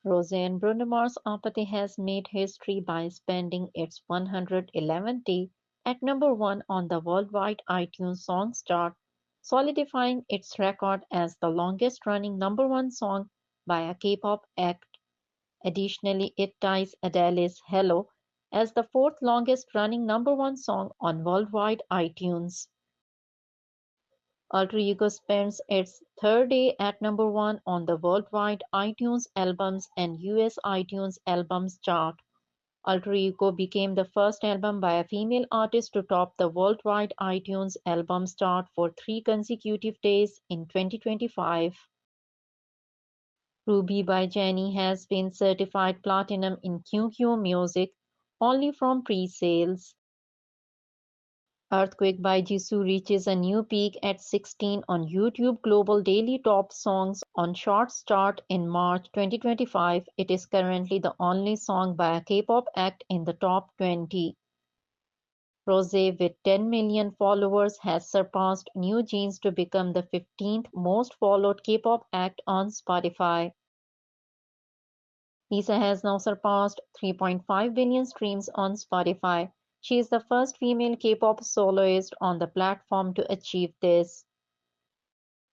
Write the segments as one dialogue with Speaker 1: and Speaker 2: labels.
Speaker 1: Rosie and Bruno Mars' Apathy has made history by spending its 111th day at number one on the worldwide iTunes Songs chart, solidifying its record as the longest-running number one song by a K-pop act. Additionally, it ties Adele's "Hello" as the fourth longest-running number one song on worldwide iTunes. Alter Ego spends its third day at number one on the worldwide iTunes Albums and US iTunes Albums chart. Alter Ego became the first album by a female artist to top the worldwide iTunes Albums chart for three consecutive days in 2025. Ruby by Jennie has been certified platinum in QQ Music only from pre-sales. Earthquake by Jisoo reaches a new peak at 16 on YouTube Global Daily Top Songs on Shorts chart in March 2025. It is currently the only song by a K-pop act in the top 20. Rosé, with 10 million followers, has surpassed New Jeans to become the 15th most followed K-pop act on Spotify. Lisa has now surpassed 3.5 billion streams on Spotify. She is the first female K-pop soloist on the platform to achieve this.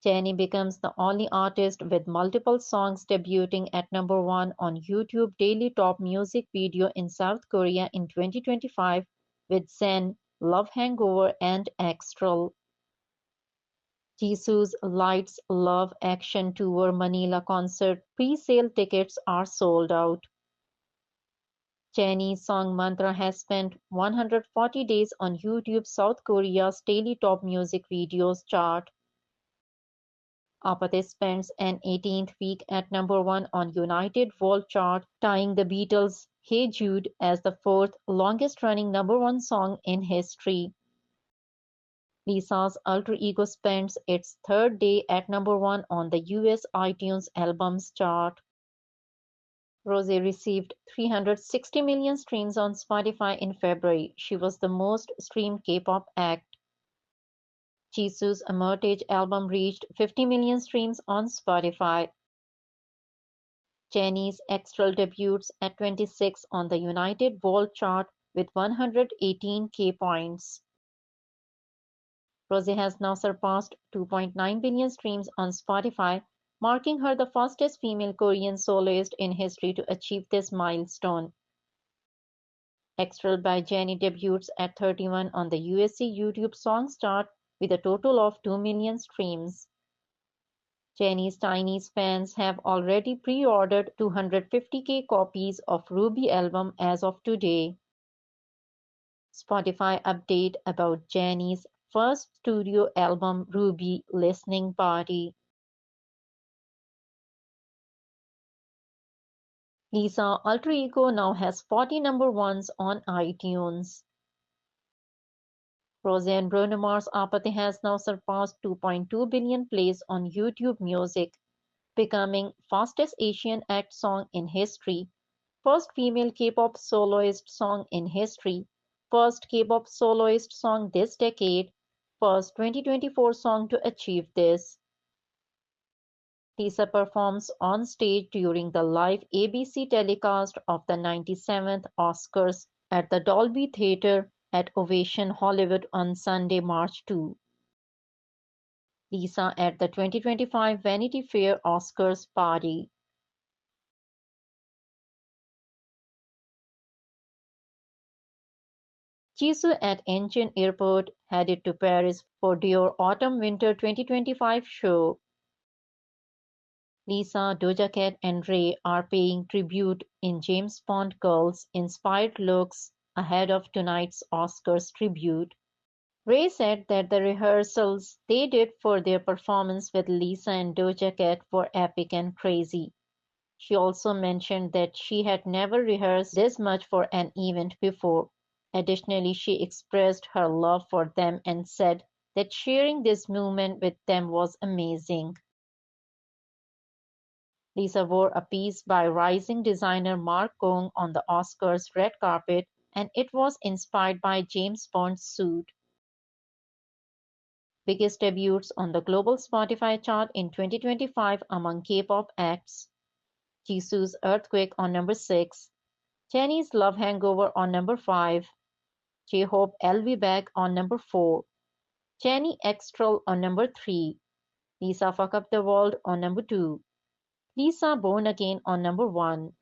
Speaker 1: Jennie becomes the only artist with multiple songs debuting at number one on YouTube Daily Top Music Video in South Korea in 2025 with Zen, Love Hangover, and Extral. Jisoo's Lights Love Action Tour Manila concert pre-sale tickets are sold out. Jennie's song Mantra has spent 140 days on YouTube South Korea's daily top music videos chart. Apathy spends an 18th week at number one on United World chart, tying the Beatles' Hey Jude as the fourth longest-running number one song in history. Lisa's Alter Ego spends its third day at number one on the US iTunes Albums chart. Rosie received 360 million streams on Spotify in February. She was the most streamed K-pop act. Jisoo's Amortage album reached 50 million streams on Spotify. Jennie's Extral debuts at 26 on the United World chart with 118K points. Rosie has now surpassed 2.9 billion streams on Spotify, marking her the fastest female Korean soloist in history to achieve this milestone. Extral by Jennie debuts at 31 on the USA YouTube Songs chart with a total of 2 million streams. Jennie's Chinese fans have already pre-ordered 250K copies of Ruby album as of today. Spotify update about Jennie's first studio album Ruby listening party. Lisa Alter Ego now has 40 number ones on iTunes. Rosie and Bruno Mars' Apathy has now surpassed 2.2 billion plays on YouTube Music, becoming fastest Asian act song in history, first female K-pop soloist song in history, first K-pop soloist song this decade, first 2024 song to achieve this. Lisa performs on stage during the live ABC telecast of the 97th Oscars at the Dolby Theatre at Ovation Hollywood on Sunday, March 2. Lisa at the 2025 Vanity Fair Oscars party. Jisoo at Incheon Airport headed to Paris for Dior Autumn-Winter 2025 show. Lisa, Doja Cat and Ray are paying tribute in James Bond girls-inspired looks ahead of tonight's Oscars tribute. Ray said that the rehearsals they did for their performance with Lisa and Doja Cat were epic and crazy. She also mentioned that she had never rehearsed this much for an event before. Additionally, she expressed her love for them and said that sharing this moment with them was amazing. Lisa wore a piece by rising designer Mark Gong on the Oscars red carpet, and it was inspired by James Bond's suit. Biggest debuts on the global Spotify chart in 2025 among K-pop acts. Jisoo's Earthquake on number 6, Jennie's Love Hangover on number 5, J-Hope I'll Be Back on number 4, Jennie Extral on number 3, Lisa Fuck Up the World on number 2, Lisa Born Again on number 1,